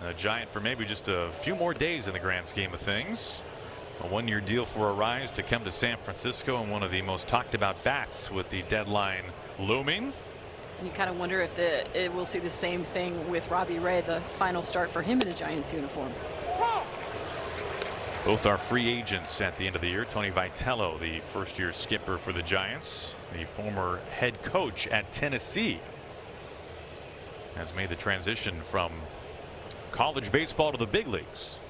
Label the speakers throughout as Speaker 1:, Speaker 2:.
Speaker 1: a Giant for maybe just a few more days in the grand scheme of things. A one-year deal for Arise to come to San Francisco, and one of the most talked about bats with the deadline looming.
Speaker 2: And you kind of wonder if we'll see the same thing with Robbie Ray, the final start for him in a Giants uniform.
Speaker 1: Both are free agents at the end of the year. Tony Vitello, the first-year skipper for the Giants, the former head coach at Tennessee, has made the transition from college baseball to the big leagues.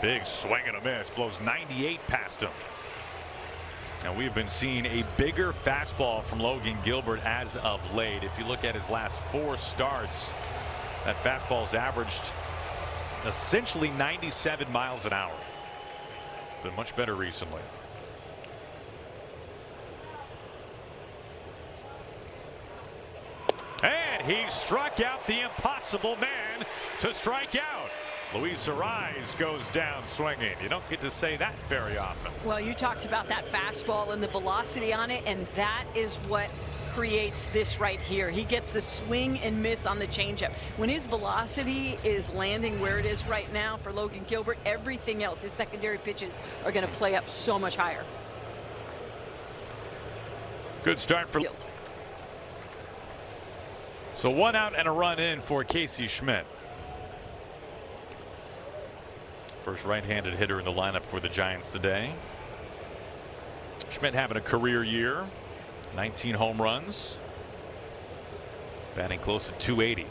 Speaker 1: Big swing and a miss, blows 98 past him. And we've been seeing a bigger fastball from Logan Gilbert as of late. If you look at his last 4 starts, that fastball's averaged essentially 97 miles an hour. Been much better recently. And he struck out the impossible man to strike out. Luis Arise goes down swinging. You don't get to say that very often.
Speaker 2: Well, you talked about that fastball and the velocity on it, and that is what creates this right here. He gets the swing and miss on the changeup. When his velocity is landing where it is right now for Logan Gilbert, everything else, his secondary pitches, are going to play up so much higher.
Speaker 1: Good start for Field. So 1 out and a run in for Casey Schmidt. First right-handed hitter in the lineup for the Giants today. Schmidt having a career year. 19 home runs. Batting close to 280.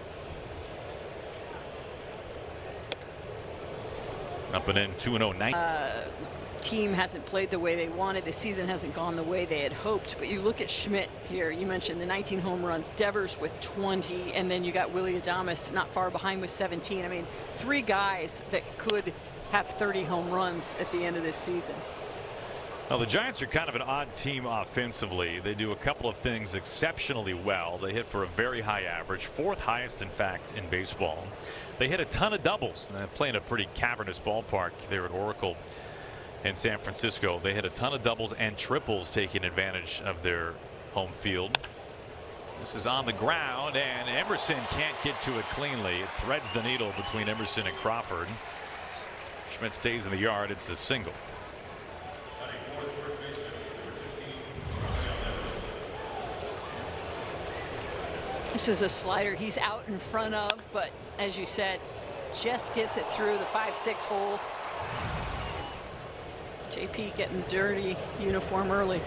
Speaker 1: Up and in 2-0.
Speaker 2: Team hasn't played the way they wanted. The season hasn't gone the way they had hoped. But you look at Schmidt here. You mentioned the 19 home runs. Devers with 20. And then you got Willy Adames not far behind with 17. I mean, 3 guys that could have 30 home runs at the end of this season.
Speaker 1: Well, the Giants are kind of an odd team offensively. They do a couple of things exceptionally well. They hit for a very high average, 4th highest in fact in baseball. They hit a ton of doubles, playing a pretty cavernous ballpark there at Oracle in San Francisco. They hit a ton of doubles and triples, taking advantage of their home field. This is on the ground, and Emerson can't get to it cleanly. It threads the needle between Emerson and Crawford. Schmidt stays in the yard. It's a single.
Speaker 2: This is a slider he's out in front of, but as you said, just gets it through the 5-6 hole. JP getting dirty uniform early.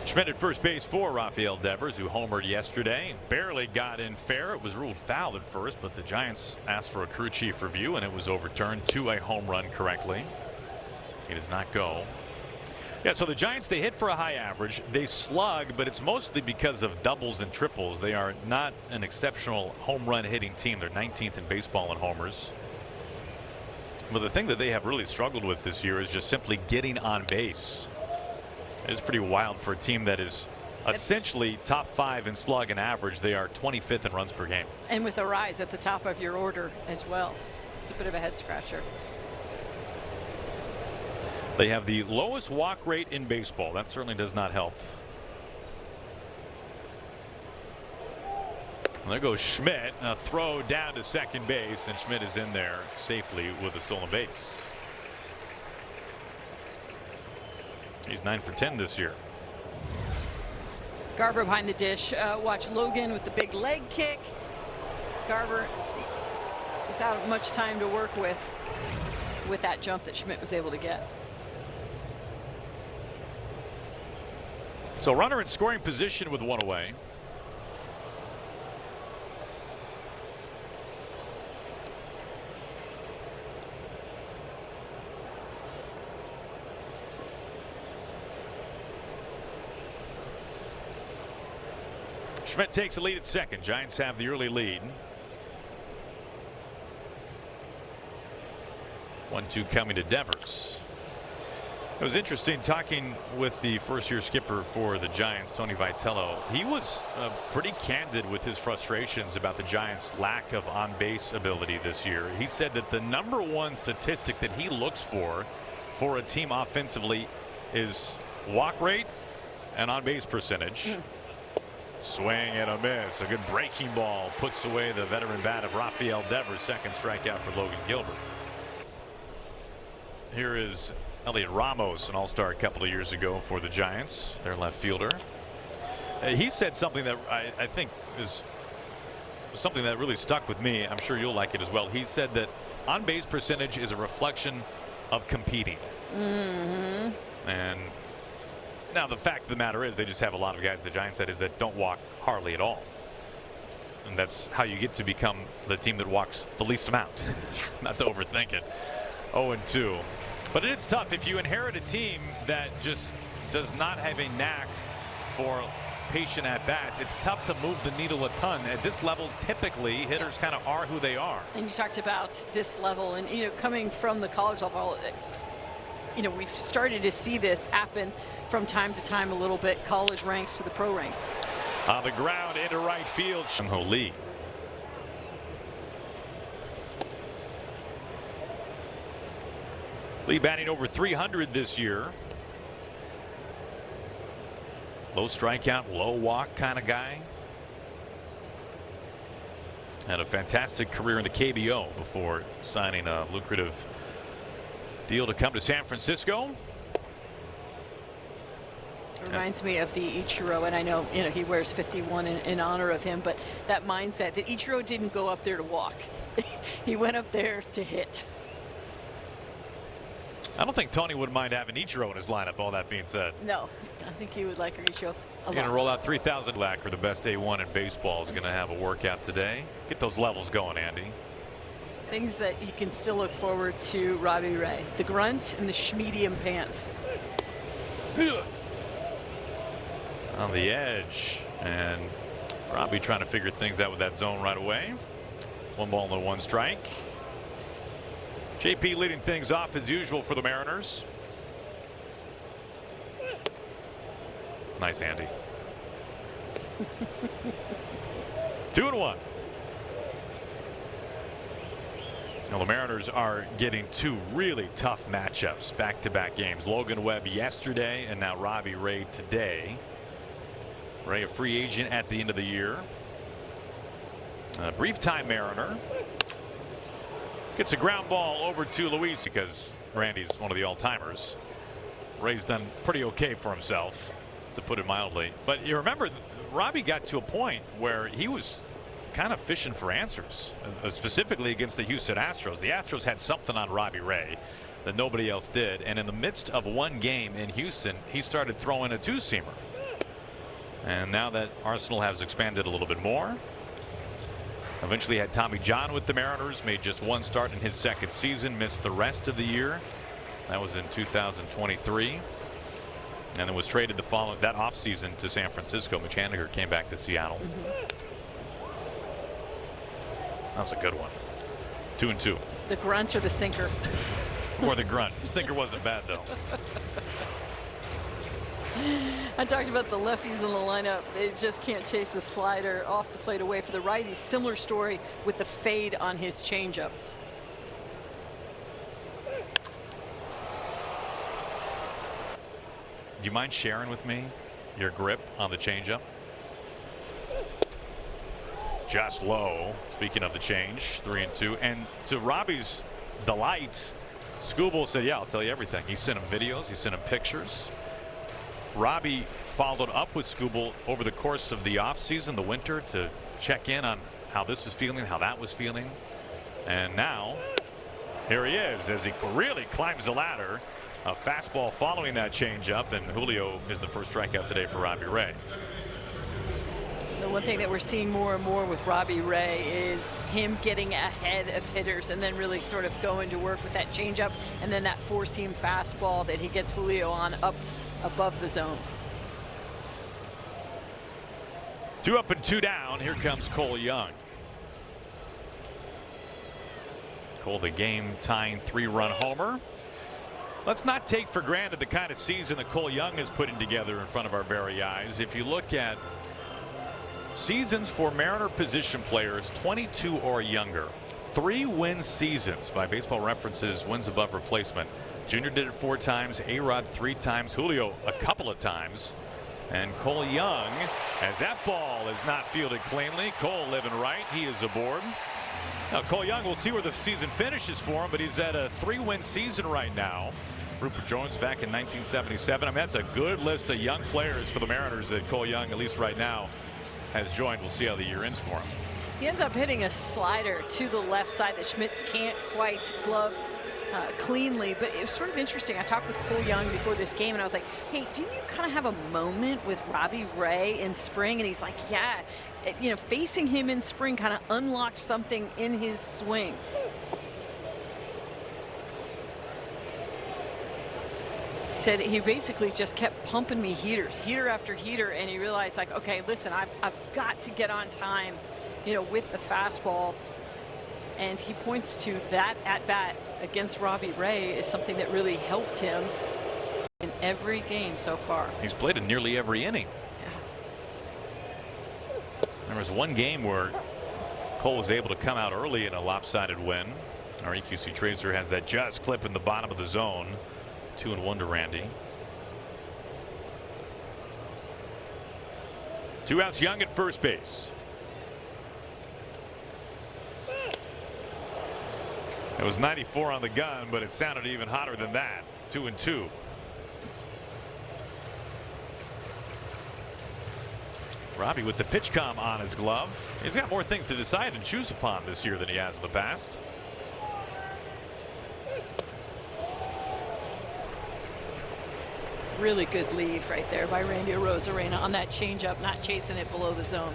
Speaker 1: Schmidt at first base for Rafael Devers, who homered yesterday. Barely got in fair. It was ruled foul at first, but the Giants asked for a crew chief review, and it was overturned to a home run correctly. He does not go. Yeah, so the Giants, they hit for a high average. They slug, but it's mostly because of doubles and triples. They are not an exceptional home run hitting team. They're 19th in baseball in homers. But the thing that they have really struggled with this year is just simply getting on base. It's pretty wild for a team that is essentially top 5 in slug and average. They are 25th in runs per game.
Speaker 2: And with Arise at the top of your order as well. It's a bit of a head scratcher.
Speaker 1: They have the lowest walk rate in baseball. That certainly does not help. And there goes Schmidt. A throw down to second base, and Schmidt is in there safely with a stolen base. He's 9 for 10 this year.
Speaker 2: Garber behind the dish. Watch Logan with the big leg kick. Garber without much time to work with that jump that Schmidt was able to get.
Speaker 1: So runner in scoring position with 1 away. Schmidt takes the lead at second. Giants have the early lead. 1-2 coming to Devers. It was interesting talking with the first-year skipper for the Giants, Tony Vitello. He was pretty candid with his frustrations about the Giants' lack of on-base ability this year. He said that the #1 statistic that he looks for a team offensively is walk rate and on-base percentage. Swing and a miss. A good breaking ball puts away the veteran bat of Rafael Devers. Second strikeout for Logan Gilbert. Here is Elliot Ramos, an all-star a couple of years ago for the Giants, their left fielder. He said something that I think is something that really stuck with me. I'm sure you'll like it as well. He said that on-base percentage is a reflection of competing. And now the fact of the matter is they just have a lot of guys, the Giants said, is that don't walk hardly at all. And that's how you get to become the team that walks the least amount. Not to overthink it. 0-2. But it's tough if you inherit a team that just does not have a knack for patient at bats. It's tough to move the needle a ton at this level. Typically hitters kind of are who they are.
Speaker 2: And you talked about this level, and coming from the college level, we've started to see this happen from time to time a little bit. College ranks to the pro ranks.
Speaker 1: On the ground into right field, Jung-Ho Lee. Lee batting over 300 this year. Low strikeout, low walk kind of guy. Had a fantastic career in the KBO before signing a lucrative deal to come to San Francisco.
Speaker 2: It reminds me of the Ichiro, and I know he wears 51 in honor of him, but that mindset that Ichiro didn't go up there to walk. He went up there to hit.
Speaker 1: I don't think Tony would mind having Ichiro in his lineup, all that being said.
Speaker 2: No, I think he would like Ichiro a lot.
Speaker 1: Going to roll out 3,000. Lacker, the best A1 in baseball, is going to have a workout today. Get those levels going, Andy.
Speaker 2: Things that you can still look forward to, Robbie Ray. The grunt and the medium pants.
Speaker 1: On the edge. And Robbie trying to figure things out with that zone right away. 1 ball and 1 strike. JP leading things off as usual for the Mariners. Nice, Andy. 2-1. Now the Mariners are getting 2 really tough matchups, back-to-back games. Logan Webb yesterday and now Robbie Ray today. Ray, a free agent at the end of the year. A brief time Mariner. Gets a ground ball over to Luis because Randy's one of the all-timers. Ray's done pretty okay for himself, to put it mildly. But you remember, Robbie got to a point where he was kind of fishing for answers, specifically against the Houston Astros. The Astros had something on Robbie Ray that nobody else did. And in the midst of one game in Houston, he started throwing a 2-seamer. And now that Arsenal has expanded a little bit more, eventually had Tommy John with the Mariners, made just 1 start in his 2nd season, missed the rest of the year. That was in 2023. And then was traded that offseason to San Francisco. Mitch Haniger came back to Seattle. That was a good one. 2-2.
Speaker 2: The grunt or the sinker?
Speaker 1: Or the grunt. The sinker wasn't bad, though.
Speaker 2: I talked about the lefties in the lineup. They just can't chase the slider off the plate away. For the righties, similar story with the fade on his changeup.
Speaker 1: Do you mind sharing with me your grip on the changeup? Just low. Speaking of the change, 3-2. And to Robbie's delight, Scooble said, yeah, I'll tell you everything. He sent him videos. He sent him pictures. Robbie followed up with Scooble over the course of the offseason, the winter, to check in on how this was feeling, how that was feeling. And now, here he is as he really climbs the ladder. A fastball following that changeup, and Julio is the first strikeout today for Robbie Ray.
Speaker 2: The one thing that we're seeing more and more with Robbie Ray is him getting ahead of hitters and then really sort of going to work with that changeup and then that 4-seam fastball that he gets Julio on up above the zone.
Speaker 1: 2 up and 2 down. Here comes Cole Young. Cole, the game-tying 3-run homer. Let's not take for granted the kind of season that Cole Young is putting together in front of our very eyes. If you look at seasons for Mariner position players 22 or younger, 3-win seasons by Baseball Reference's wins above replacement. Junior did it 4 times, A-Rod 3 times, Julio a couple of times. And Cole Young, as that ball is not fielded cleanly. Cole living right. He is aboard. Now Cole Young, we'll see where the season finishes for him, but he's at a 3-win season right now. Rupert Jones back in 1977. I mean, that's a good list of young players for the Mariners that Cole Young, at least right now, has joined. We'll see how the year ends for him.
Speaker 2: He ends up hitting a slider to the left side that Schmidt can't quite glove cleanly, but it was sort of interesting. I talked with Cole Young before this game and I was like, hey, didn't you kind of have a moment with Robbie Ray in spring? And he's like, yeah, you know, facing him in spring kind of unlocked something in his swing. Said he basically just kept pumping me heaters, heater after heater, and he realized, like, okay, listen, I've got to get on time, you know, with the fastball. And he points to that at bat against Robbie Ray as something that really helped him in every game so far.
Speaker 1: He's played in nearly every inning.
Speaker 2: Yeah.
Speaker 1: There was one game where Cole was able to come out early in a lopsided win. Our EQC Tracer has that just clip in the bottom of the zone. 2-1 to Randy. 2 outs, Young at first base. It was 94 on the gun, but it sounded even hotter than that. 2-2. Robbie with the pitch comm on his glove. He's got more things to decide and choose upon this year than he has in the past.
Speaker 2: Really good leave right there by Randy Arozarena on that changeup, not chasing it below the zone.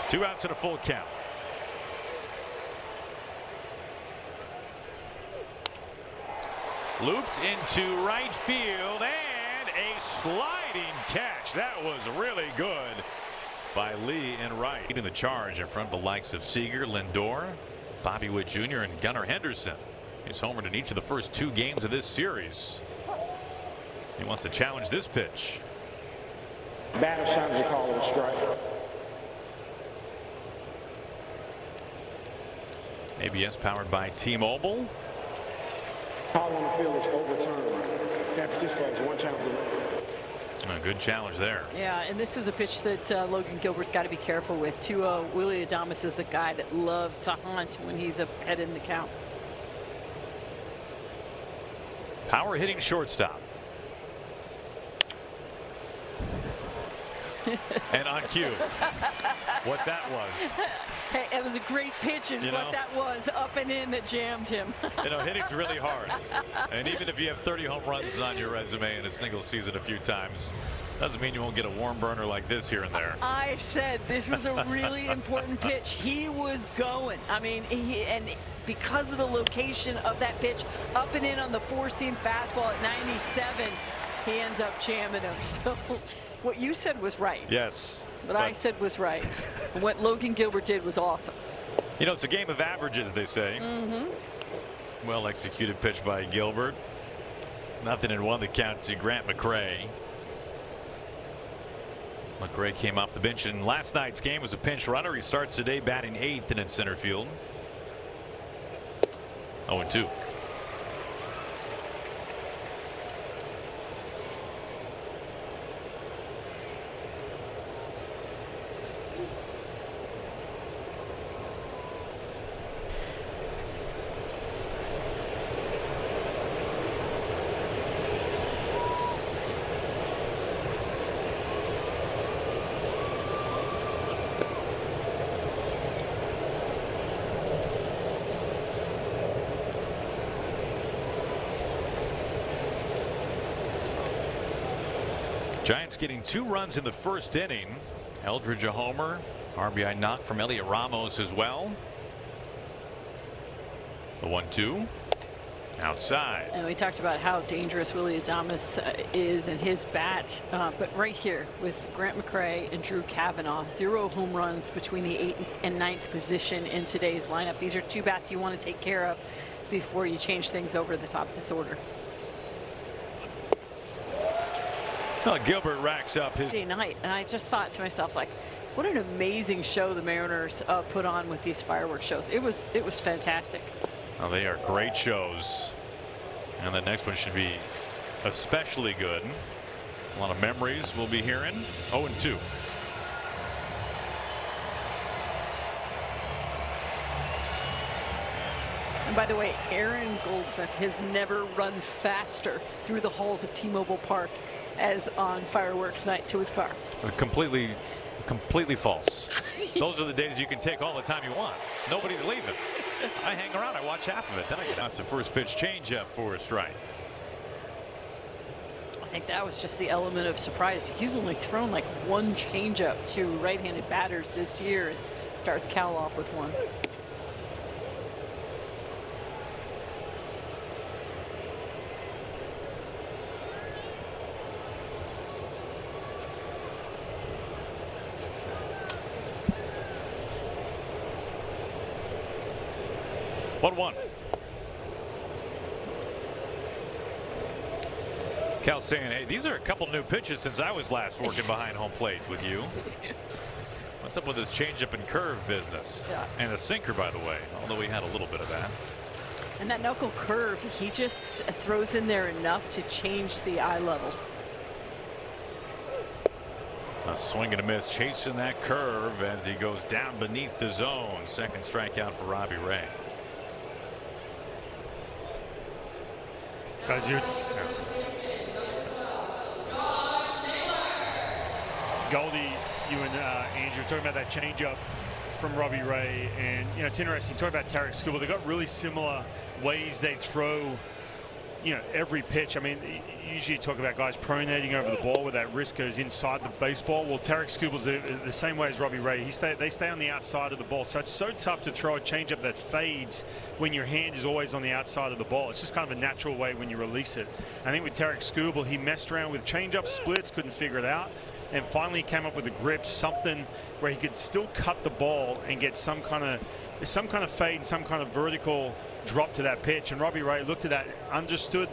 Speaker 1: Two outs and a full count. Looped into right field and a sliding catch. That was really good by Lee and right. In the charge in front of the likes of Seager, Lindor, Bobby Witt Jr. and Gunnar Henderson. He's homered in each of the first 2 games of this series. He wants to challenge this pitch.
Speaker 3: Batter signs a call of a strike.
Speaker 1: ABS powered by T-Mobile.
Speaker 3: Call on the field is overturned. San Francisco has 1 challenge away.
Speaker 1: A good challenge there.
Speaker 2: Yeah, and this is a pitch that Logan Gilbert's got to be careful with. 2-0. Willie Adames is a guy that loves to hunt when he's ahead in the count.
Speaker 1: Power hitting shortstop. And on cue. What that was.
Speaker 2: Hey, it was a great pitch is what that was, up and in, that jammed him.
Speaker 1: You know, hitting's really hard. And even if you have 30 home runs on your resume in a single season a few times, doesn't mean you won't get a warm burner like this here and there.
Speaker 2: I said this was a really important pitch. He was going. I mean, and because of the location of that pitch, up and in on the 4-seam fastball at 97, he ends up jamming him. So what you said was right.
Speaker 1: Yes.
Speaker 2: But I said was right. What Logan Gilbert did was awesome.
Speaker 1: You know, it's a game of averages, they say. Well executed pitch by Gilbert. Nothing in 1 to count to Grant McCray. McCray came off the bench in last night's game, was a pinch runner. He starts today batting 8th and in center field. 0-2. Giants getting 2 runs in the first inning. Eldridge a homer. RBI knock from Elliot Ramos as well. The 1-2 outside.
Speaker 2: And we talked about how dangerous Willie Adames is in his bat, but right here with Grant McCray and Drew Cavanaugh, 0 home runs between the 8th and 9th position in today's lineup. These are 2 bats you want to take care of before you change things over the top of this order.
Speaker 1: Well, Gilbert racks up his
Speaker 2: night, and I just thought to myself, like, what an amazing show the Mariners put on with these fireworks shows. It was fantastic.
Speaker 1: Oh, they are great shows. And the next one should be especially good. A lot of memories we'll be hearing. 0-2.
Speaker 2: And by the way, Aaron Goldsmith has never run faster through the halls of T-Mobile Park as on fireworks night to his car.
Speaker 1: Completely false. Those are the days you can take all the time you want. Nobody's leaving. I hang around. I watch half of it. Then I get out. That's the first pitch changeup for a strike.
Speaker 2: I think that was just the element of surprise. He's only thrown like one changeup to right-handed batters this year. And starts Cal off with one.
Speaker 1: One. Cal saying, hey, these are a couple new pitches since I was last working behind home plate with you. What's up with this changeup and curve business?
Speaker 2: Yeah.
Speaker 1: And a sinker, by the way, although we had a little bit of that.
Speaker 2: And that knuckle curve, he just throws in there enough to change the eye level.
Speaker 1: A swing and a miss, chasing that curve as he goes down beneath the zone. Second strikeout for Robbie Ray.
Speaker 4: Guys, Goldie, you and Andrew talking about that changeup from Robbie Ray, and it's interesting. Talking about Tarek Skubal, they got really similar ways they throw, every pitch. I mean, usually you talk about guys pronating over the ball where that wrist goes inside the baseball. Well, Tarek Skubal's the same way as Robbie Ray. They stay on the outside of the ball, so it's so tough to throw a changeup that fades when your hand is always on the outside of the ball. It's just kind of a natural way when you release it. I think with Tarek Skubal, he messed around with changeup splits, couldn't figure it out, and finally came up with a grip, something where he could still cut the ball and get some kind of fade and some kind of vertical drop to that pitch. And Robbie Ray looked at that, understood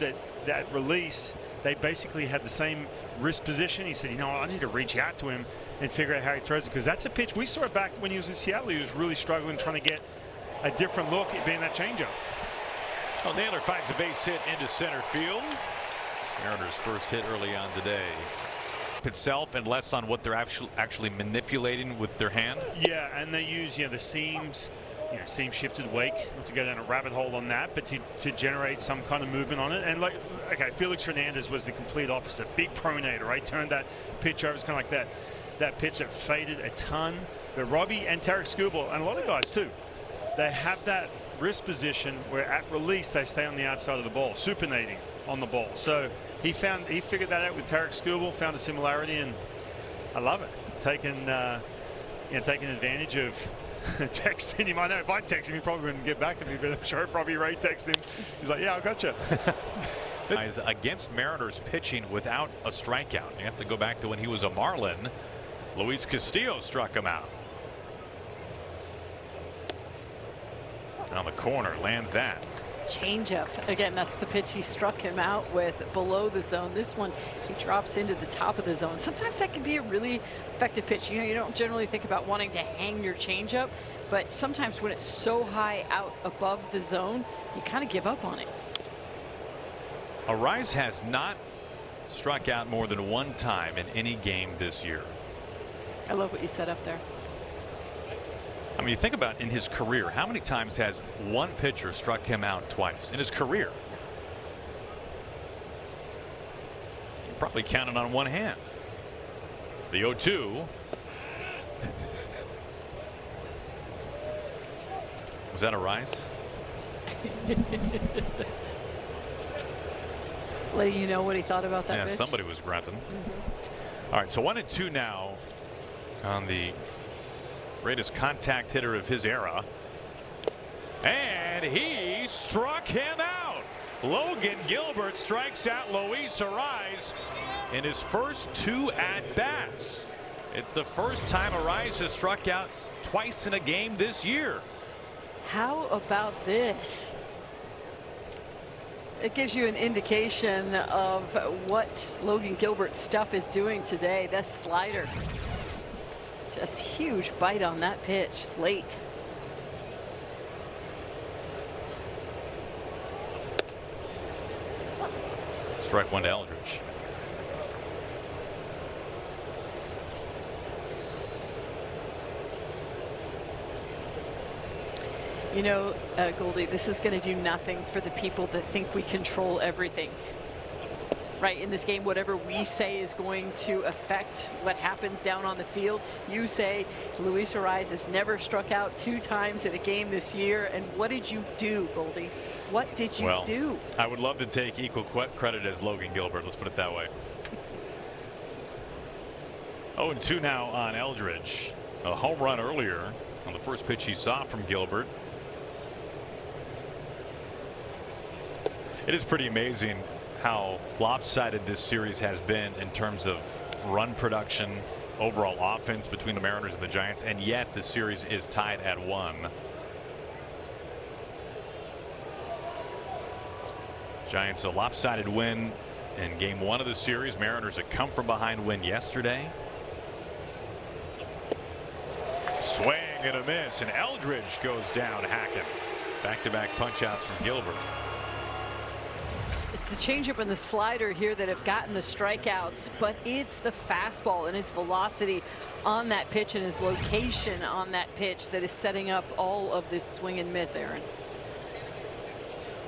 Speaker 4: that release, they basically had the same wrist position. He said, I need to reach out to him and figure out how he throws it, because that's a pitch we saw it back when he was in Seattle. He was really struggling trying to get a different look at being that changeup.
Speaker 1: Well, Naylor finds a base hit into center field. Mariners' first hit early on today. Itself and less on what they're actually manipulating with their hand.
Speaker 4: Yeah, and they use the seams, seam shifted wake, not to go down a rabbit hole on that, but to generate some kind of movement on it. And Felix Hernandez was the complete opposite. Big pronator, right? Turned that pitch over. It's kind of like that pitch that faded a ton. But Robbie and Tarek Skubal, and a lot of guys too, they have that wrist position where at release they stay on the outside of the ball, supinating on the ball. So he figured that out with Tarek Skubal, found a similarity, and I love it. Taking advantage of texting him. I know if I text him, he probably wouldn't get back to me, but I'm sure probably Ray texted him. He's like, yeah, I got you.
Speaker 1: Against Mariners pitching without a strikeout. You have to go back to when he was a Marlin. Luis Castillo struck him out. On the corner, lands that.
Speaker 2: Changeup. Again, that's the pitch he struck him out with below the zone. This one, he drops into the top of the zone. Sometimes that can be a really effective pitch. You don't generally think about wanting to hang your changeup, but sometimes when it's so high out above the zone, you kind of give up on it.
Speaker 1: Arise has not struck out more than one time in any game this year.
Speaker 2: I love what you set up there.
Speaker 1: I mean, you think about in his career, how many times has one pitcher struck him out twice in his career? You probably counted on one hand. The 0-2. Was that a rise?
Speaker 2: Letting you know what he thought about that
Speaker 1: Yeah,
Speaker 2: pitch.
Speaker 1: somebody was grunting. All right, so 1-2 now on the greatest contact hitter of his era. And he struck him out. Logan Gilbert strikes out Luis Arise in his first two at-bats. It's the first time Arise has struck out twice in a game this year.
Speaker 2: How about this? It gives you an indication of what Logan Gilbert's stuff is doing today. That slider. Just huge bite on that pitch late.
Speaker 1: Strike one to Eldridge.
Speaker 2: You know, Goldie, this is going to do nothing for the people that think we control everything. Right, in this game, whatever we say is going to affect what happens down on the field. You say Luis Ariz has never struck out 2 times in a game this year. And what did you do, Goldie? What did you do?
Speaker 1: I would love to take equal credit as Logan Gilbert. Let's put it that way. 0-2 now on Eldridge. A home run earlier on the first pitch he saw from Gilbert. It is pretty amazing how lopsided this series has been in terms of run production, overall offense between the Mariners and the Giants, and yet the series is tied at 1. Giants a lopsided win in game 1 of the series. Mariners a come from behind win yesterday. Swing and a miss, and Eldridge goes down hacking. Back-to-back punch-outs from Gilbert.
Speaker 2: It's the changeup and the slider here that have gotten the strikeouts, but it's the fastball and his velocity on that pitch and his location on that pitch that is setting up all of this swing and miss, Aaron.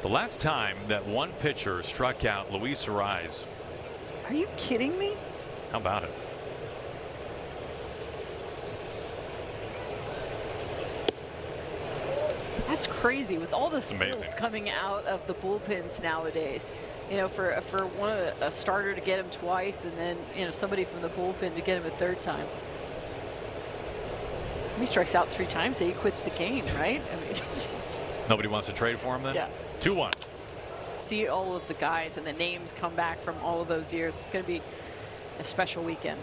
Speaker 1: The last time that one pitcher struck out Luis Ariz.
Speaker 2: Are you kidding me?
Speaker 1: How about it?
Speaker 2: That's crazy with all the filth coming out of the bullpens nowadays. You know, for a starter to get him twice, and then somebody from the bullpen to get him a 3rd time. He strikes out 3 times, he quits the game, right? I mean,
Speaker 1: nobody wants to trade for him then?
Speaker 2: Yeah.
Speaker 1: 2-1.
Speaker 2: See all of the guys and the names come back from all of those years. It's going to be a special weekend.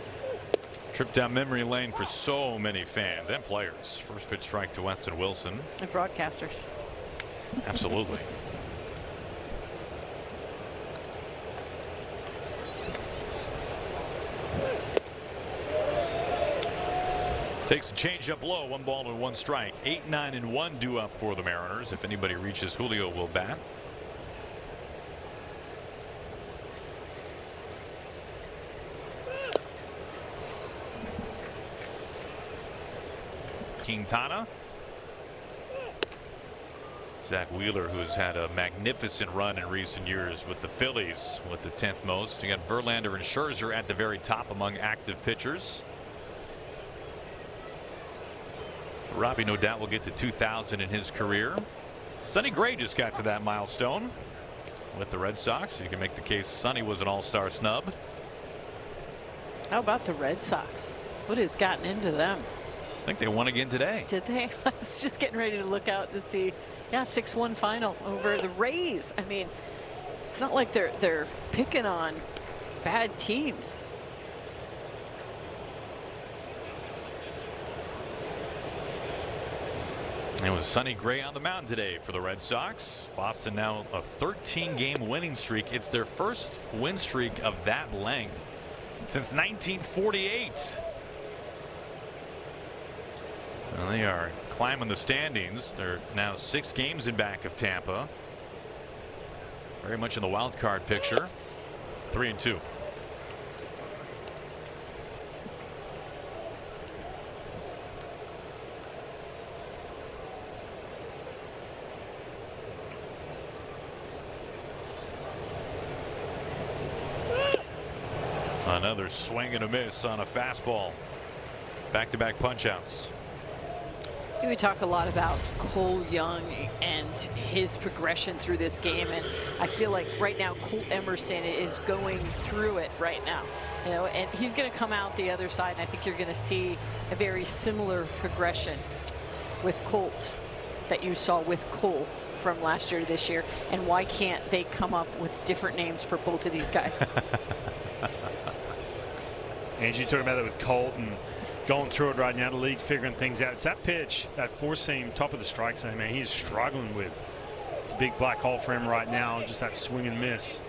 Speaker 1: Trip down memory lane for so many fans and players. First pitch strike to Weston Wilson.
Speaker 2: And broadcasters.
Speaker 1: Absolutely. Takes a changeup low, 1 ball and 1 strike. 8, 9, and 1 due up for the Mariners. If anybody reaches, Julio will bat. Quintana. Zach Wheeler, who's had a magnificent run in recent years with the Phillies with the 10th most. You got Verlander and Scherzer at the very top among active pitchers. Robbie no doubt will get to 2,000 in his career. Sonny Gray just got to that milestone with the Red Sox. You can make the case Sonny was an all-star snub.
Speaker 2: How about the Red Sox? What has gotten into them?
Speaker 1: I think they won again today.
Speaker 2: Did they? I was just getting ready to look out to see. Yeah, 6-1 final over the Rays. I mean, it's not like they're picking on bad teams.
Speaker 1: It was Sonny Gray on the mound today for the Red Sox. Boston now a 13-game winning streak. It's their first win streak of that length since 1948. And they are climbing the standings. They're now 6 games in back of Tampa. Very much in the wild card picture. 3-2. Another swing and a miss on a fastball. Back-to-back punch-outs.
Speaker 2: We talk a lot about Cole Young and his progression through this game, and I feel like right now Colt Emerson is going through it right now, and he's going to come out the other side, and I think you're going to see a very similar progression with Colt that you saw with Cole from last year to this year. And why can't they come up with different names for both of these guys?
Speaker 4: And you're talking about that with Colt and going through it right now, the league figuring things out. It's that pitch, that 4-seam top of the strike zone, man, he's struggling with. It's a big black hole for him right now, just that swing and miss.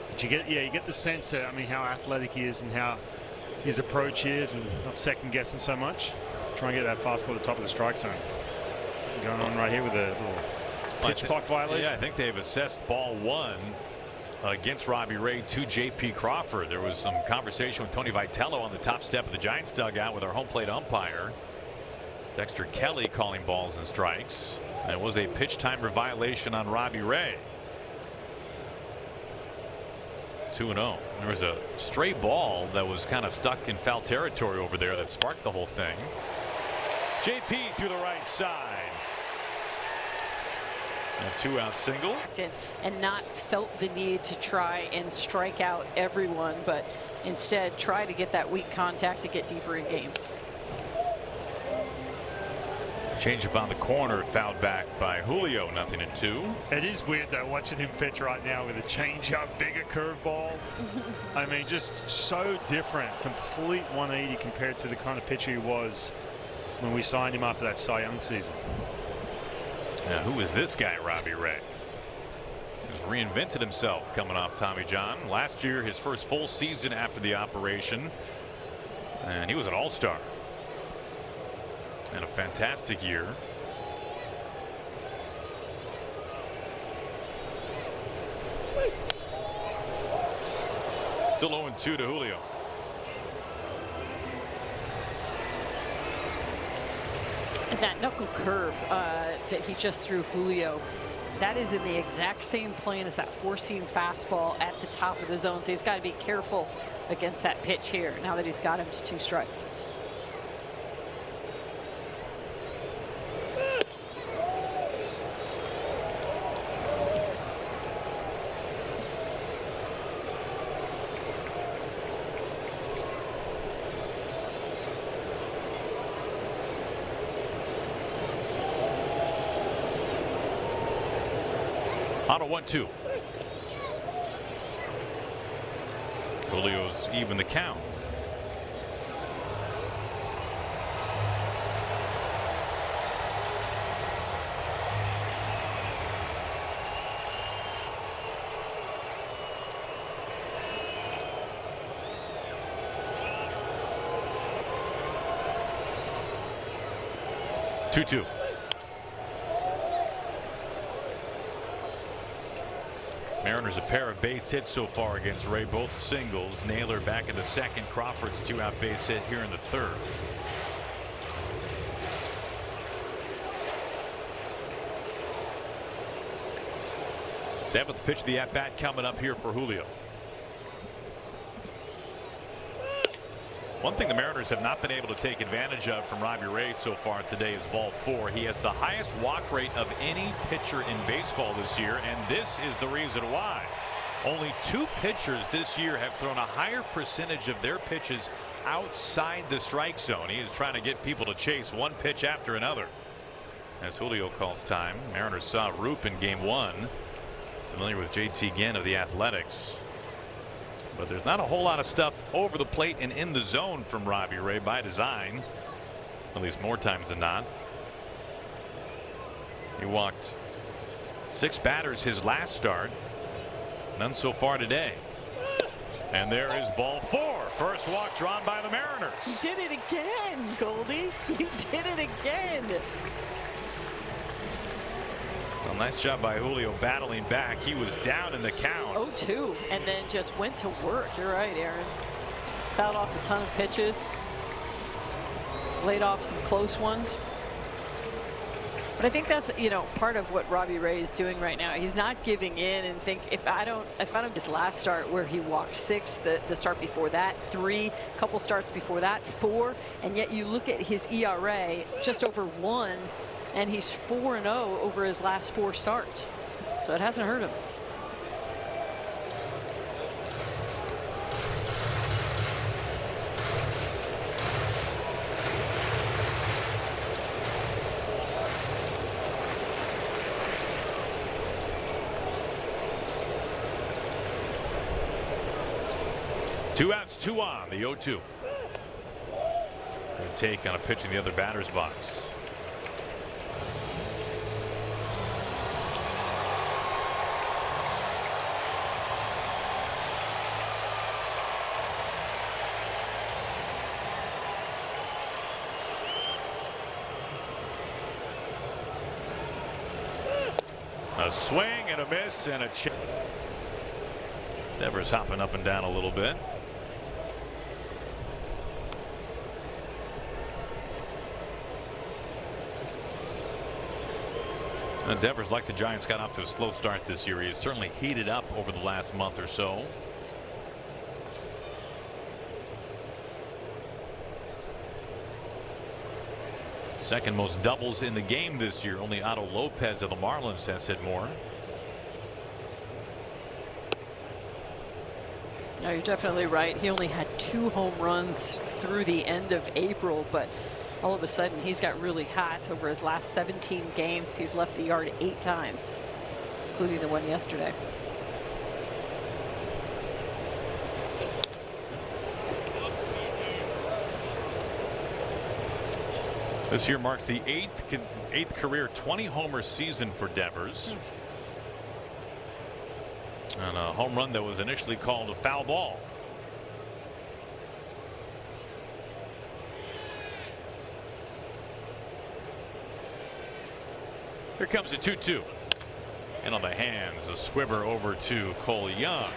Speaker 4: But you get the sense that, I mean, how athletic he is and how his approach is, and not second guessing so much. Try and get that fastball at the top of the strike zone. Something going on right here with a little pitch clock violation.
Speaker 1: Yeah, I think they've assessed ball 1 against Robbie Ray to J.P. Crawford. There was some conversation with Tony Vitello on the top step of the Giants dugout with our home plate umpire Dexter Kelly calling balls and strikes. And it was a pitch timer violation on Robbie Ray. 2-0. There was a stray ball that was kind of stuck in foul territory over there that sparked the whole thing. J.P. through the right side. A 2-out single.
Speaker 2: And not felt the need to try and strike out everyone, but instead try to get that weak contact to get deeper in games.
Speaker 1: Changeup on the corner, fouled back by Julio. 0-2.
Speaker 4: It is weird though watching him pitch right now with a changeup, bigger curveball. I mean, just so different, complete 180 compared to the kind of pitcher he was when we signed him after that Cy Young season.
Speaker 1: Now, who is this guy, Robbie Ray? He's reinvented himself coming off Tommy John. Last year, his first full season after the operation, and he was an all-star. And a fantastic year. Still 0-2 to Julio.
Speaker 2: And that knuckle curve that he just threw Julio, that is in the exact same plane as that four-seam fastball at the top of the zone. So he's got to be careful against that pitch here now that he's got him to 2 strikes.
Speaker 1: On a 1-2. Julio's even the count. Two. Mariners a pair of base hits so far against Ray, both singles. Naylor back in the second. Crawford's 2-out base hit here in the third. Seventh pitch of the at-bat coming up here for Julio. One thing the Mariners have not been able to take advantage of from Robbie Ray so far today is ball 4. He has the highest walk rate of any pitcher in baseball this year, and this is the reason why. Only 2 pitchers this year have thrown a higher percentage of their pitches outside the strike zone. He is trying to get people to chase one pitch after another. As Julio calls time, Mariners saw Roop in game 1. Familiar with JT Ginn of the Athletics. But there's not a whole lot of stuff over the plate and in the zone from Robbie Ray by design, at least more times than not. He walked 6 batters his last start, none so far today. And there is ball 4. First walk drawn by the Mariners.
Speaker 2: You did it again, Goldie. You did it again.
Speaker 1: Well, nice job by Julio battling back. He was down in the count.
Speaker 2: 0-2, and then just went to work. You're right, Aaron. Fouled off a ton of pitches. Laid off some close ones. But I think that's, you know, part of what Robbie Ray is doing right now. He's not giving in and think if I don't his last start where he walked 6, the start before that 3, couple starts before that 4, and yet you look at his ERA just over 1. And he's 4-0 over his last 4 starts. So it hasn't hurt him.
Speaker 1: Two outs, 2 on the 0-2. Good take on a pitch in the other batter's box. A swing and a miss and a chip. Devers hopping up and down a little bit. Devers, like the Giants, got off to a slow start this year. He has certainly heated up over the last month or so. Second most doubles in the game this year. Only Otto Lopez of the Marlins has hit more.
Speaker 2: No, you're definitely right. He only had 2 home runs through the end of April, but all of a sudden he's got really hot. Over his last 17 games, he's left the yard 8 times, including the one yesterday.
Speaker 1: This year marks the eighth career 20-homer season for Devers. And a home run that was initially called a foul ball. Here comes the 2-2. And on the hands, a squibber over to Cole Young.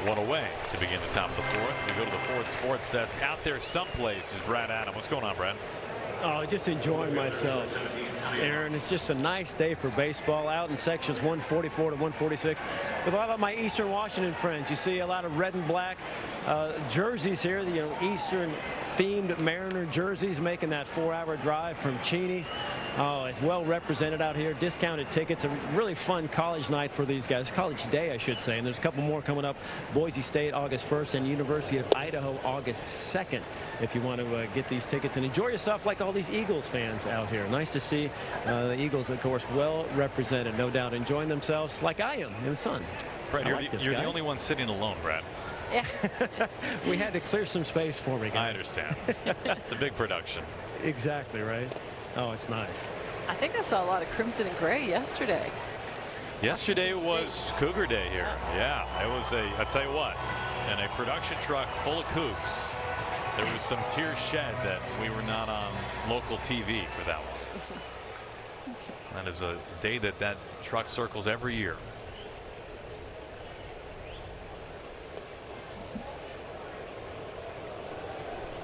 Speaker 1: One away to begin the top of the 4th. We go to the Ford Sports Desk. Out there someplace is Brad Adam. What's going on, Brad?
Speaker 5: Oh, just enjoying myself, Aaron. It's just a nice day for baseball out in sections 144 to 146 with a lot of my Eastern Washington friends. You see a lot of red and black jerseys here, Eastern themed Mariner jerseys, making that 4-hour drive from Cheney. Oh, it's well represented out here. Discounted tickets. A really fun college night for these guys. College day, I should say. And there's a couple more coming up. Boise State August 1st and University of Idaho August 2nd. If you want to get these tickets and enjoy yourself like all these Eagles fans out here. Nice to see the Eagles, of course, well represented. No doubt enjoying themselves like I am in the sun.
Speaker 1: Brad, you're the only one sitting alone, Brad.
Speaker 2: Yeah.
Speaker 5: We had to clear some space for me, guys.
Speaker 1: I understand. It's a big production.
Speaker 5: Exactly right. Oh, it's nice.
Speaker 2: I think I saw a lot of crimson and gray yesterday.
Speaker 1: Yesterday was Cougar Day here. Yeah, it was I tell you what, in a production truck full of Cougs, there was some tears shed that we were not on local TV for that one. That is a day that truck circles every year.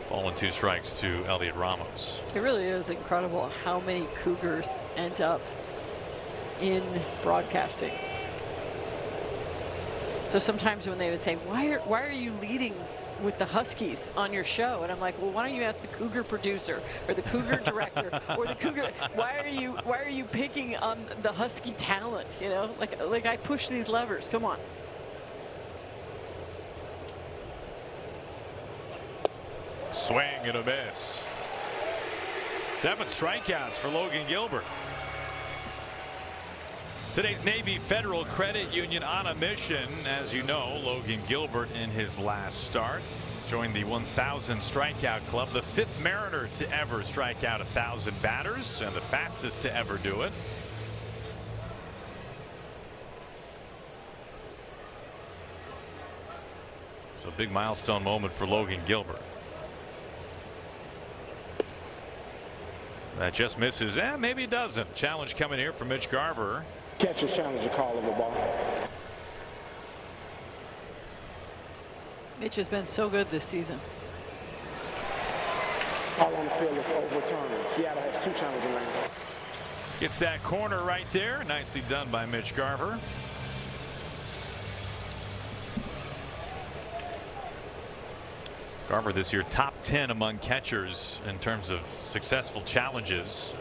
Speaker 1: Ball and 2 strikes to Elliot Ramos.
Speaker 2: It really is incredible how many Cougars end up in broadcasting. So sometimes when they would say, why are you leading with the Huskies on your show? And I'm like, well, why don't you ask the Cougar producer or the Cougar director or the Cougar? Why are you picking on the Husky talent? Like I push these levers. Come on.
Speaker 1: Swing and a miss. 7 strikeouts for Logan Gilbert. Today's Navy Federal Credit Union on a mission. As you know, Logan Gilbert in his last start joined the 1,000 strikeout club, the 5th Mariner to ever strike out 1,000 batters and the fastest to ever do it. So a big milestone moment for Logan Gilbert. That just misses. Maybe it doesn't. Challenge coming here from Mitch Garver.
Speaker 3: Catcher's challenge, a call of the ball.
Speaker 2: Mitch has been so good this season.
Speaker 3: All on the field is overturned. Seattle has 2 challenging lanes.
Speaker 1: Gets that corner right there. Nicely done by Mitch Garver. Garver this year top 10 among catchers in terms of successful challenges.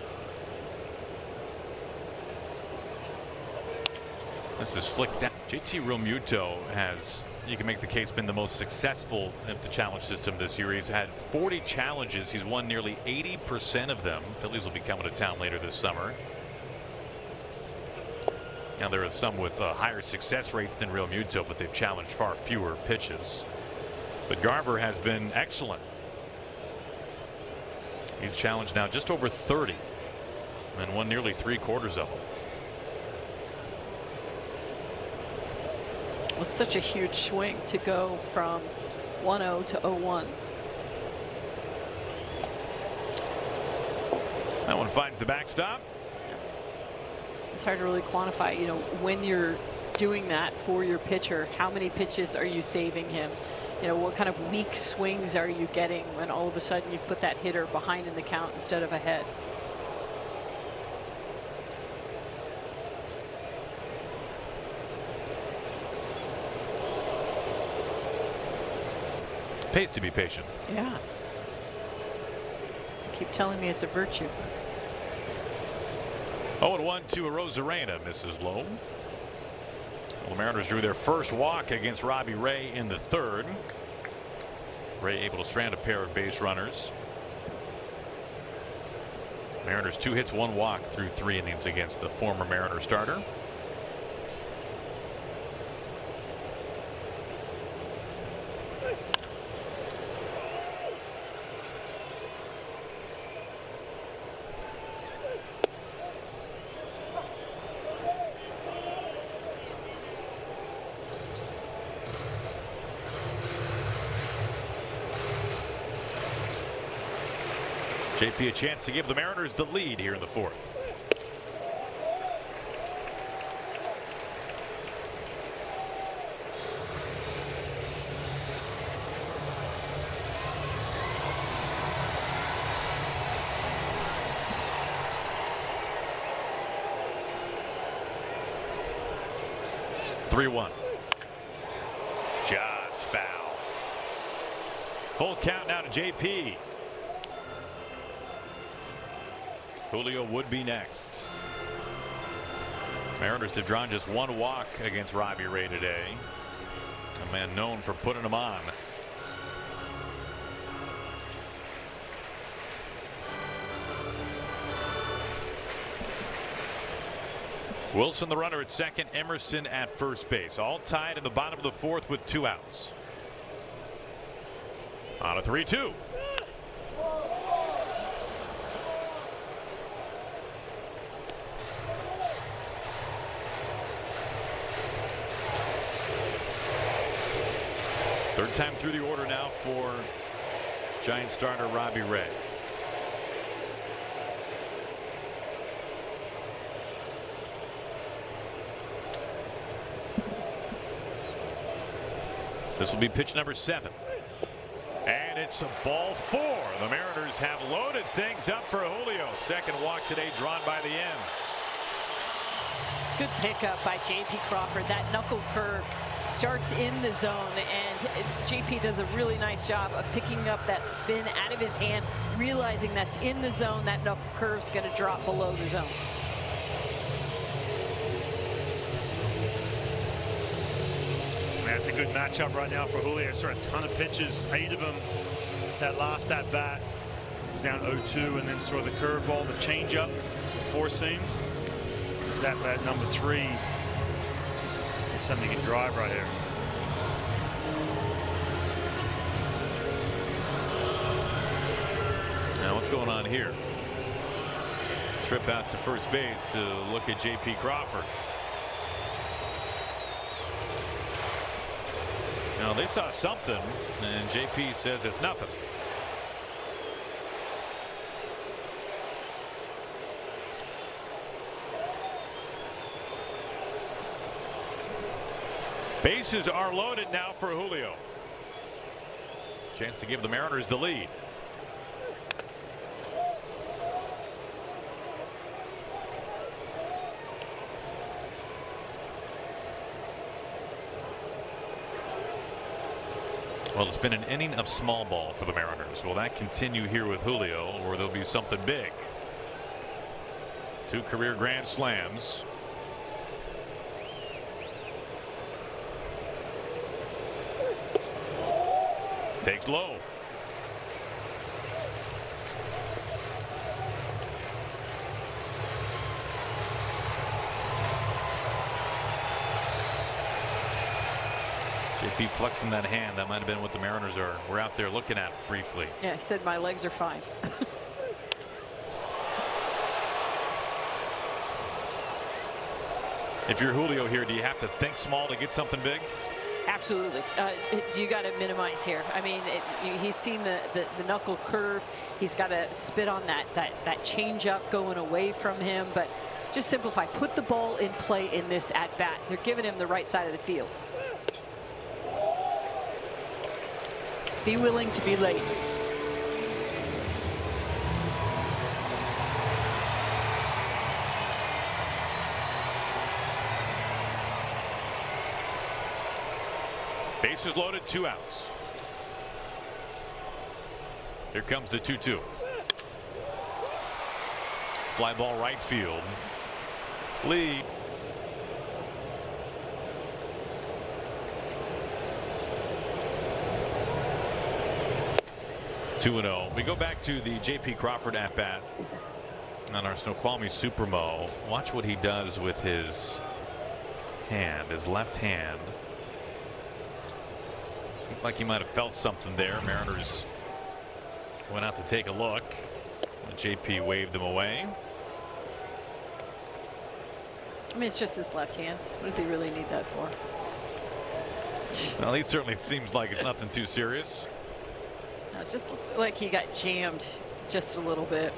Speaker 1: This is flicked down. JT Realmuto has, you can make the case, been the most successful at the challenge system this year. He's had 40 challenges. He's won nearly 80% of them. Phillies will be coming to town later this summer. Now there are some with higher success rates than Realmuto, but they've challenged far fewer pitches. But Garver has been excellent. He's challenged now just over 30 and won nearly 3/4 of them.
Speaker 2: Well, it's such a huge swing to go from 1-0 to 0-1.
Speaker 1: That one finds the backstop.
Speaker 2: It's hard to really quantify, when you're doing that for your pitcher, how many pitches are you saving him? You know, what kind of weak swings are you getting when all of a sudden you've put that hitter behind in the count instead of ahead?
Speaker 1: Pays to be patient.
Speaker 2: Yeah. Keep telling me it's a virtue.
Speaker 1: 0-1 to Rosarena, misses low. Well, the Mariners drew their first walk against Robbie Ray in the third. Ray able to strand a pair of base runners. Mariners 2 hits, 1 walk through 3 innings against the former Mariner starter. JP a chance to give the Mariners the lead here in the fourth. Just foul. Full count now to JP. Julio would be next. Mariners have drawn just 1 walk against Robbie Ray today. A man known for putting them on. Wilson the runner at second, Emerson at first base. All tied in the bottom of the fourth with 2 outs. On a 3-2. Third time through the order now for Giant starter Robbie Ray. This will be pitch number 7. And it's a ball 4. The Mariners have loaded things up for Julio. Second walk today drawn by the ends.
Speaker 2: Good pickup by JP Crawford. That knuckle curve starts in the zone, and JP does a really nice job of picking up that spin out of his hand, realizing that's in the zone. That knuckle curve's going to drop below the zone.
Speaker 4: That's a good matchup right now for Julio. Saw a ton of pitches, 8 of them. That last at bat was down 0-2, and then saw the curveball, the changeup, the 4-seam. Is that bat number 3? It's something he can drive right here.
Speaker 1: Now what's going on here? Trip out to first base to look at JP Crawford. Now they saw something, and JP says it's nothing. Bases are loaded now for Julio. Chance to give the Mariners the lead. Well, it's been an inning of small ball for the Mariners. Will that continue here with Julio, or there'll be something big? 2 career grand slams. Takes low. JP flexing that hand. That might have been what the Mariners were out there looking at briefly.
Speaker 2: Yeah, he said my legs are fine.
Speaker 1: If you're Julio here, do you have to think small to get something big?
Speaker 2: Absolutely. You got to minimize here. I mean, he's seen the knuckle curve. He's got to spit on that change up going away from him. But Just simplify. Put the ball in play in this at bat. They're giving him the right side of the field. Be willing to be late.
Speaker 1: Bases loaded, 2 outs. Here comes the 2-2. Fly ball right field. Lee. (2-0). We go back to the J.P. Crawford at bat on our Snoqualmie Supermo. Watch what he does with his hand, his left hand. Looked like he might have felt something there. Mariners went out to take a look. JP waved them away.
Speaker 2: I mean, it's just his left hand. What does he really need that for?
Speaker 1: Well, he certainly seems like it's nothing too serious.
Speaker 2: No, it just looked like he got jammed just a little bit.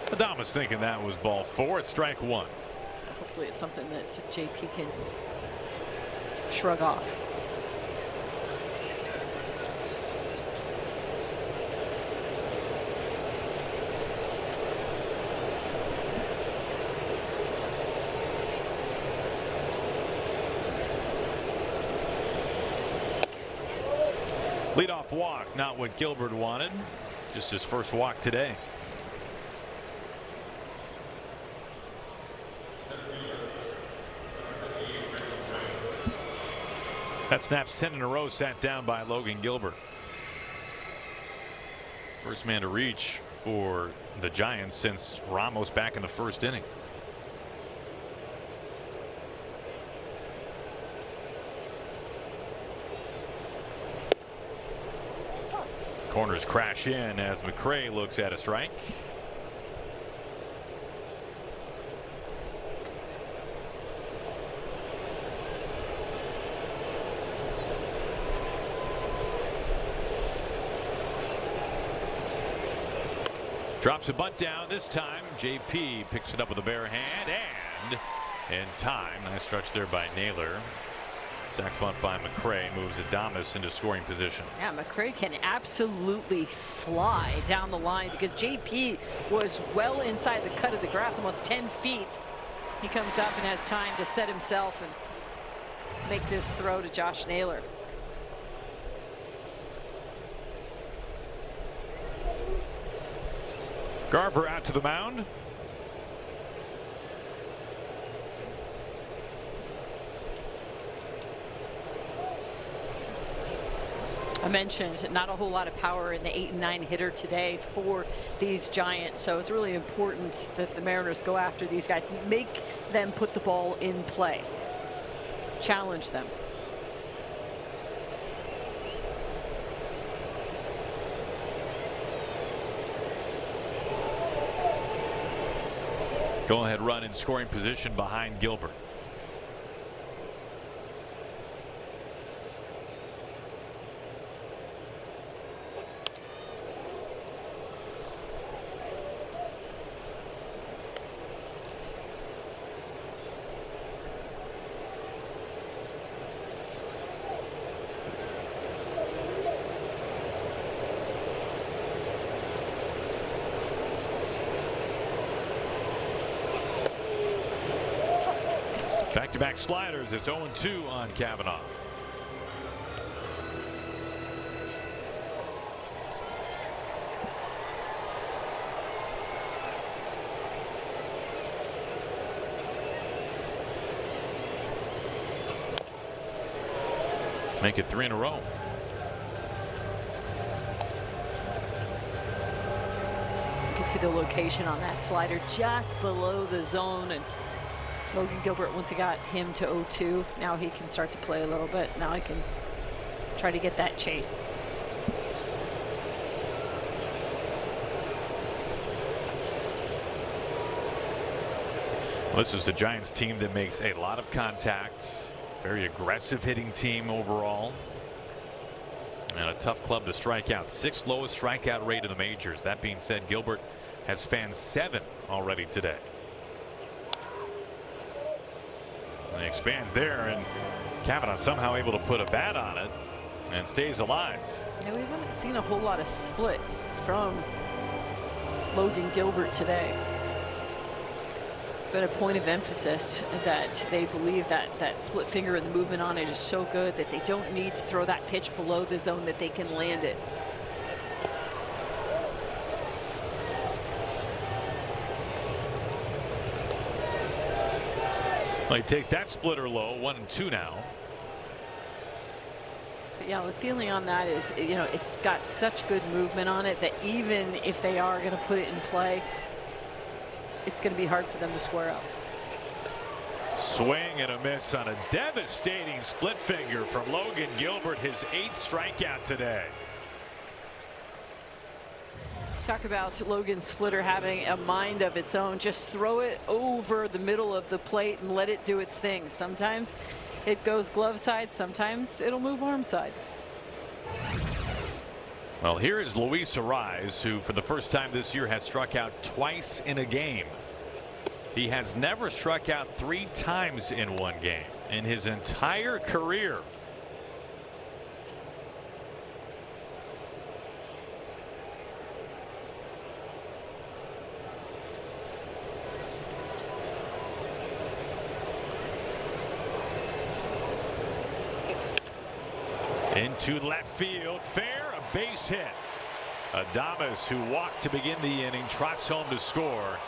Speaker 1: Adames thinking that was ball 4. It's strike 1.
Speaker 2: Hopefully it's something that JP can shrug off.
Speaker 1: Leadoff walk, not what Gilbert wanted. Just his first walk today. That snaps 10 in a row, sat down by Logan Gilbert. First man to reach for the Giants since Ramos back in the first inning. Corners crash in as McCray looks at a strike. Drops a bunt down. This time JP picks it up with a bare hand and in time. Nice stretch there by Naylor. Sack bunt by McCray moves Adames into scoring position.
Speaker 2: Yeah, McCray can absolutely fly down the line because JP was well inside the cut of the grass, almost 10 feet. He comes up and has time to set himself and make this throw to Josh Naylor.
Speaker 1: Garver out to the mound.
Speaker 2: I mentioned not a whole lot of power in the 8 and 9 hitter today for these Giants, so it's really important that the Mariners go after these guys, make them put the ball in play, challenge them.
Speaker 1: Go ahead run in scoring position behind Gilbert. Back-to-back sliders. It's 0-2 on Kavanaugh. Make it 3 in a row.
Speaker 2: You can see the location on that slider just below the zone, and Logan Gilbert, once he got him to 0-2, now he can start to play a little bit. Now he can try to get that chase.
Speaker 1: Well, this is the Giants team that makes a lot of contact. Very aggressive hitting team overall. And a tough club to strike out. 6th lowest strikeout rate in the majors. That being said, Gilbert has fanned 7 already today. And he expands there, and Kavanaugh somehow able to put a bat on it and stays alive.
Speaker 2: Yeah, we haven't seen a whole lot of splits from Logan Gilbert today. It's been a point of emphasis that they believe that that split finger and the movement on it is so good that they don't need to throw that pitch below the zone, that they can land it.
Speaker 1: Well, he takes that splitter low, 1-2 now.
Speaker 2: But yeah, the feeling on that is, you know, it's got such good movement on it that even if they are going to put it in play, it's going to be hard for them to square up.
Speaker 1: Swing and a miss on a devastating split finger from Logan Gilbert, his 8th strikeout today.
Speaker 2: Talk about Logan Splitter having a mind of its own. Just throw it over the middle of the plate and let it do its thing. Sometimes it goes glove side, sometimes it'll move arm side.
Speaker 1: Well, here is Luis Arraez, who for the first time this year has struck out twice in a game. He has never struck out 3 times in one game in his entire career. Into left field, fair, a base hit. Adames, who walked to begin the inning, trots home to score.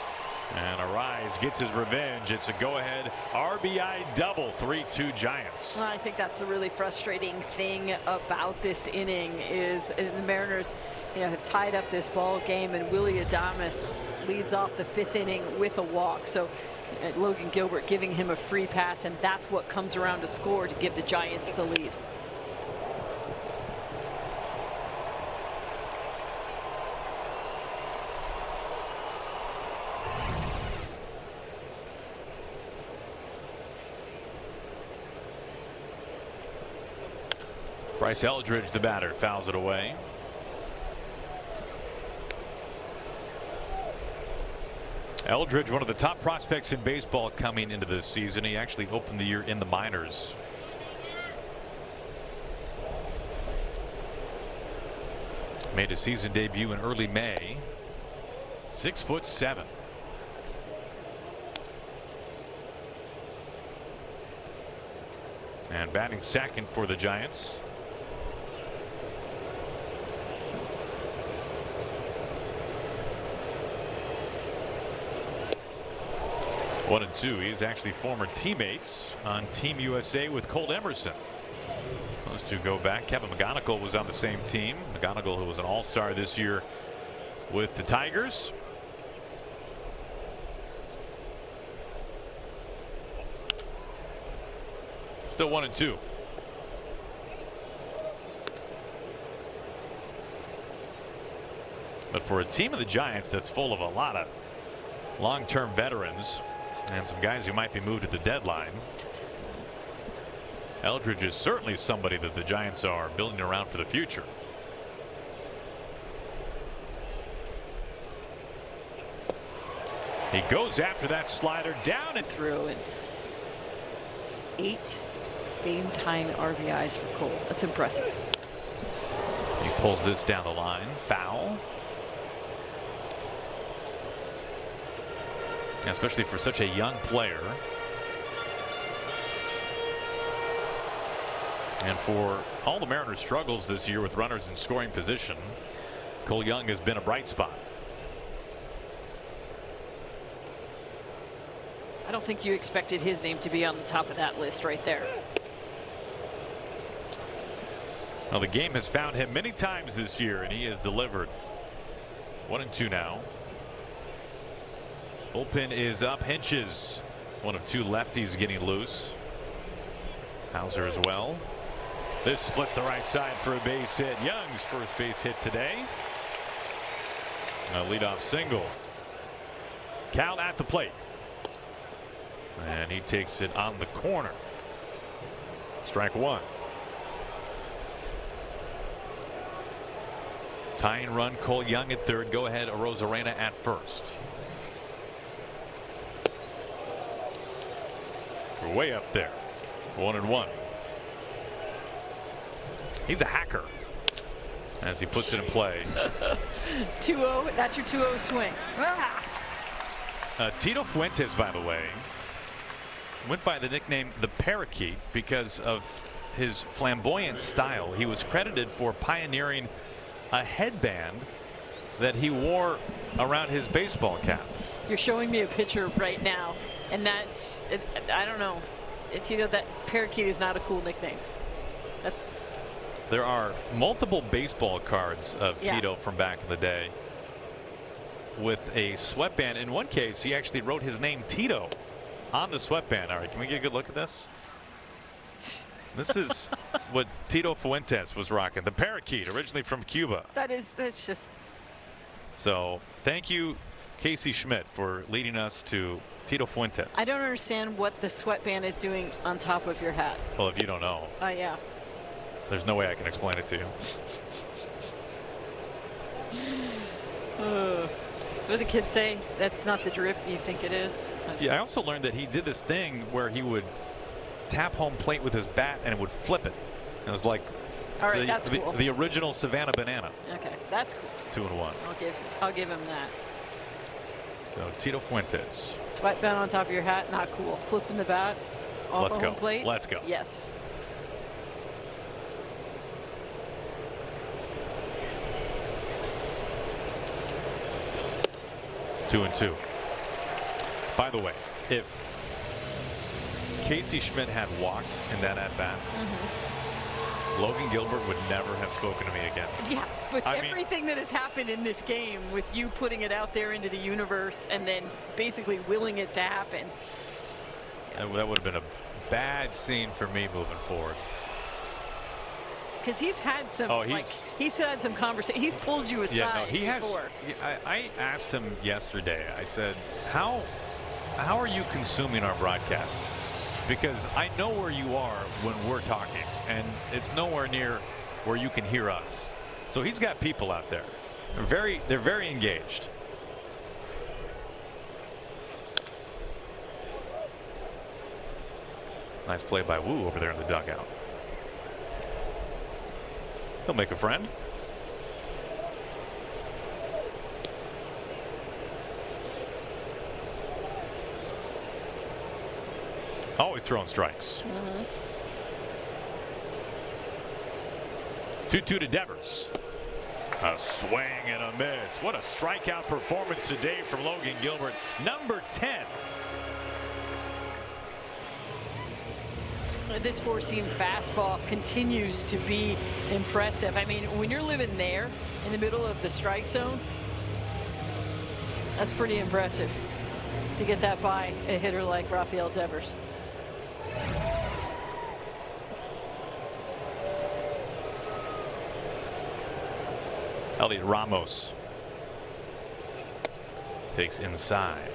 Speaker 1: And Arraez gets his revenge. It's a go-ahead RBI double, 3-2 Giants.
Speaker 2: Well, I think that's the really frustrating thing about this inning is the Mariners, you know, have tied up this ball game, and Willy Adames leads off the 5th inning with a walk. So Logan Gilbert giving him a free pass, and that's what comes around to score to give the Giants the lead.
Speaker 1: Bryce Eldridge, the batter, fouls it away. Eldridge, one of the top prospects in baseball coming into this season. He actually opened the year in the minors. Made his season debut in early May. 6'7". And batting second for the Giants. One and two. He's actually former teammates on Team USA with Colt Emerson. Those two go back. Kevin McGonigal was on the same team. McGonigal, who was an all-star this year with the Tigers. Still 1-2. But for a team of the Giants that's full of a lot of long-term veterans and some guys who might be moved at the deadline, Eldridge is certainly somebody that the Giants are building around for the future. He goes after that slider down and
Speaker 2: through, and 8 game-tying RBIs for Cole. That's impressive.
Speaker 1: He pulls this down the line. Foul. Especially for such a young player. And for all the Mariners' struggles this year with runners in scoring position, Cole Young has been a bright spot.
Speaker 2: I don't think you expected his name to be on the top of that list right there.
Speaker 1: Well, the game has found him many times this year, and he has delivered. 1-2 now. Bullpen is up. Hinches, one of 2 lefties, getting loose. Hauser as well. This splits the right side for a base hit. Young's first base hit today. A leadoff single. Cal at the plate. And he takes it on the corner. Strike 1. Tying run, Cole Young at third. Go ahead, Arozarena at first. We're way up there. 1-1. He's a hacker as he puts it in play.
Speaker 2: 2-0. That's your 2-0 swing.
Speaker 1: Tito Fuentes, by the way, went by the nickname the Parakeet because of his flamboyant style. He was credited for pioneering a headband that he wore around his baseball cap.
Speaker 2: You're showing me a picture right now, and that's, I don't know. Tito, that Parakeet is not a cool nickname.
Speaker 1: There are multiple baseball cards of Tito from back in the day with a sweatband. In one case, he actually wrote his name Tito on the sweatband. All right, can we get a good look at this? This is what Tito Fuentes was rocking. The Parakeet, originally from Cuba.
Speaker 2: That's just.
Speaker 1: So thank you, Casey Schmidt, for leading us to Tito Fuentes.
Speaker 2: I don't understand what the sweatband is doing on top of your hat.
Speaker 1: Well, if you don't know.
Speaker 2: Yeah.
Speaker 1: There's no way I can explain it to you.
Speaker 2: What do the kids say? That's not the drip you think it is?
Speaker 1: Yeah, I also learned that he did this thing where he would tap home plate with his bat and it would flip it. And it was like
Speaker 2: all right, that's cool.
Speaker 1: The original Savannah Banana.
Speaker 2: Okay, that's cool.
Speaker 1: 2-1.
Speaker 2: I'll give him that.
Speaker 1: So Tito Fuentes.
Speaker 2: Sweatband on top of your hat, not cool. Flipping the bat off home plate.
Speaker 1: Let's go.
Speaker 2: Yes.
Speaker 1: 2-2. By the way, if Casey Schmidt had walked in that at bat, Logan Gilbert would never have spoken to me again.
Speaker 2: Yeah, with everything that has happened in this game, with you putting it out there into the universe and then basically willing it to happen.
Speaker 1: That would have been a bad scene for me moving forward.
Speaker 2: Because he's had some, he's had some conversation. He's pulled you aside.
Speaker 1: Yeah, no, he
Speaker 2: before.
Speaker 1: has. I asked him yesterday. I said, "How are you consuming our broadcast? Because I know where you are when we're talking, and it's nowhere near where you can hear us." So he's got people out there. They're very engaged. Nice play by Wu over there in the dugout. He'll make a friend. Always throwing strikes. 2-2 to Devers. A swing and a miss. What a strikeout performance today from Logan Gilbert. Number 10.
Speaker 2: This four-seam fastball continues to be impressive. I mean, when you're living there in the middle of the strike zone, that's pretty impressive to get that by a hitter like Rafael Devers.
Speaker 1: Elliot Ramos takes inside.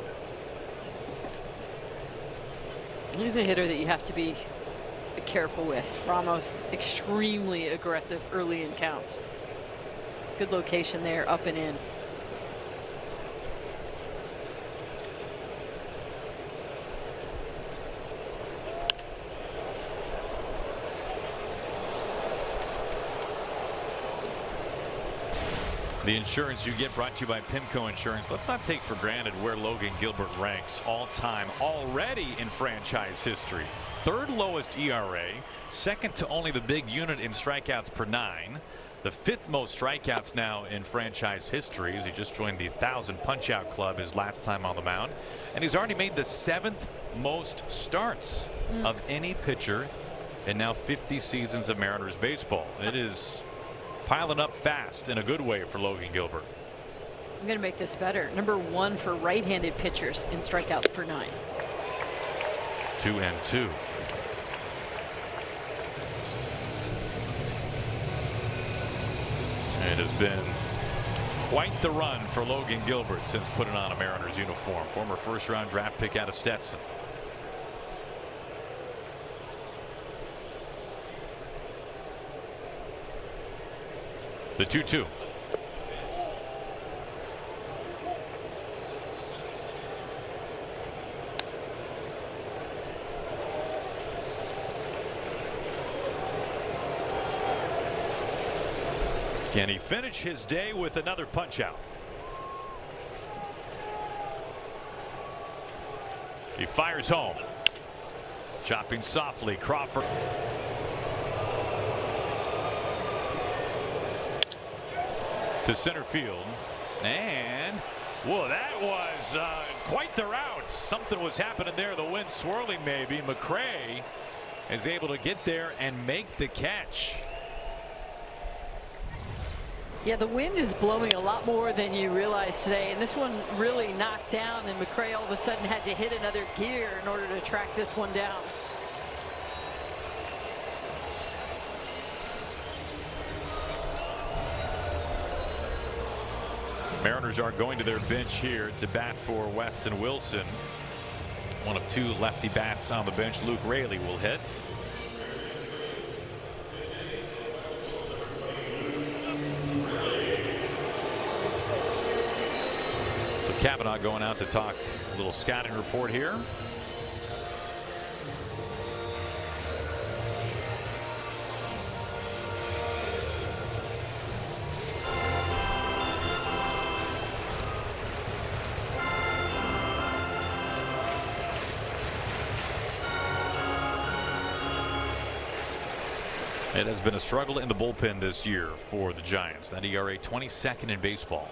Speaker 2: He's a hitter that you have to be careful with. Ramos, extremely aggressive early in counts. Good location there, up and in.
Speaker 1: The insurance you get brought to you by PIMCO Insurance. Let's not take for granted where Logan Gilbert ranks all time already in franchise history. Third lowest ERA, second to only the big unit in strikeouts per 9. The fifth most strikeouts now in franchise history as he just joined the 1,000 punch-out club his last time on the mound. And he's already made the 7th most starts of any pitcher in now 50 seasons of Mariners baseball. It is piling up fast in a good way for Logan Gilbert.
Speaker 2: I'm going to make this better. Number 1 for right-handed pitchers in strikeouts per 9.
Speaker 1: 2-2. It has been quite the run for Logan Gilbert since putting on a Mariners uniform. Former first-round draft pick out of Stetson. The 2-2. Can he finish his day with another punch out? He fires home. Chopping softly, Crawford. To center field. And, whoa, that was quite the route. Something was happening there. The wind swirling maybe. McRae is able to get there and make the catch.
Speaker 2: Yeah, the wind is blowing a lot more than you realize today, and this one really knocked down, and McRae all of a sudden had to hit another gear in order to track this one down.
Speaker 1: Mariners are going to their bench here to bat for Weston Wilson. One of two lefty bats on the bench. Luke Raley will hit. So Kavanaugh going out to talk a little scouting report here. It has been a struggle in the bullpen this year for the Giants. That ERA 22nd in baseball.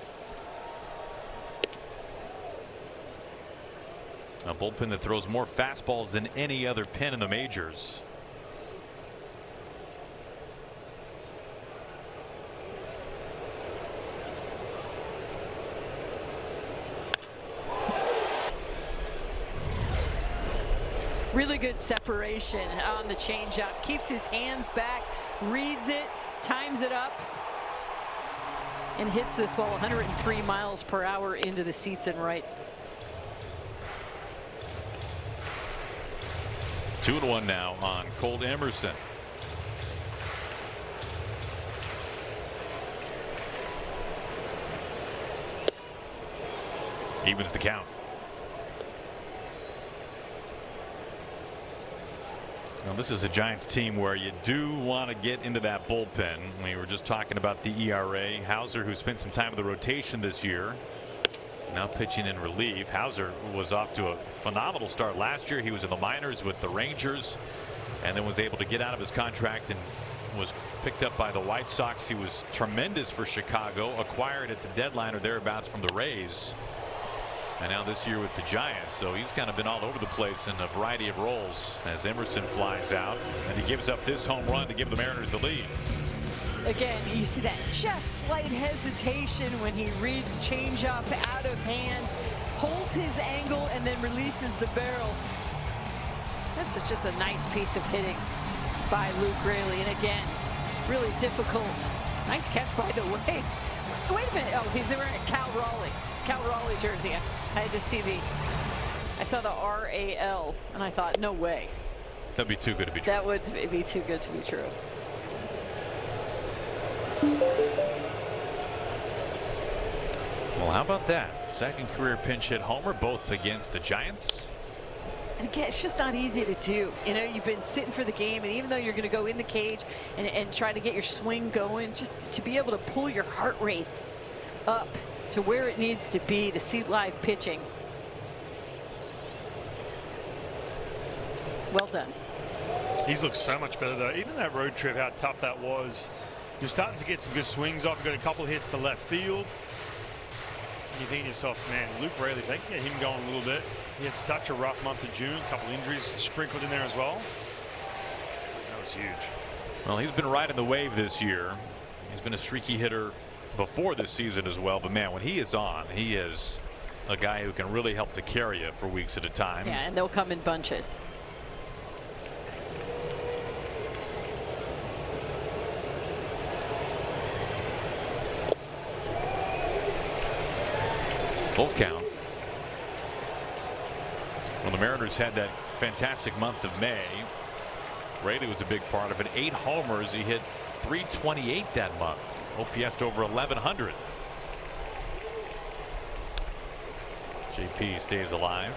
Speaker 1: A bullpen that throws more fastballs than any other pen in the majors.
Speaker 2: Really good separation on the changeup. Keeps his hands back, reads it, times it up, and hits this ball 103 miles per hour into the seats and right.
Speaker 1: 2-1 now on Colt Emerson. Evens the count. Now this is a Giants team where you do want to get into that bullpen. We were just talking about the ERA. Hauser, who spent some time in the rotation this year, now pitching in relief. Hauser was off to a phenomenal start last year. He was in the minors with the Rangers and then was able to get out of his contract and was picked up by the White Sox. He was tremendous for Chicago, acquired at the deadline or thereabouts from the Rays, and now this year with the Giants. So he's kind of been all over the place in a variety of roles as Emerson flies out, and he gives up this home run to give the Mariners the lead.
Speaker 2: Again, you see that just slight hesitation when he reads changeup out of hand, holds his angle, and then releases the barrel. That's just a nice piece of hitting by Luke Raley. And again, really difficult. Nice catch, by the way. Wait a minute. Oh, he's wearing a Cal Raleigh jersey. I had to see I saw the RAL, and I thought, no way.
Speaker 1: That'd be too good to be true.
Speaker 2: That would be too good to be true.
Speaker 1: Well, how about that? Second career pinch hit homer, both against the Giants.
Speaker 2: And again, it's just not easy to do. You know, you've been sitting for the game, and even though you're going to go in the cage and try to get your swing going, just to be able to pull your heart rate up to where it needs to be to see live pitching. Well done.
Speaker 4: He's looked so much better, though. Even that road trip, how tough that was. You're starting to get some good swings off. You've got a couple of hits to left field. And you think to yourself, man, Luke Raley, if they can get him going a little bit. He had such a rough month of June. A couple injuries sprinkled in there as well. That was huge.
Speaker 1: Well, he's been riding the wave this year. He's been a streaky hitter before this season as well. But, man, when he is on, he is a guy who can really help to carry you for weeks at a time.
Speaker 2: Yeah, and they'll come in bunches.
Speaker 1: Full count. Well, the Mariners had that fantastic month of May. Raley was a big part of it. 8 homers. He hit .328 that month. OPS to over 1100. JP stays alive.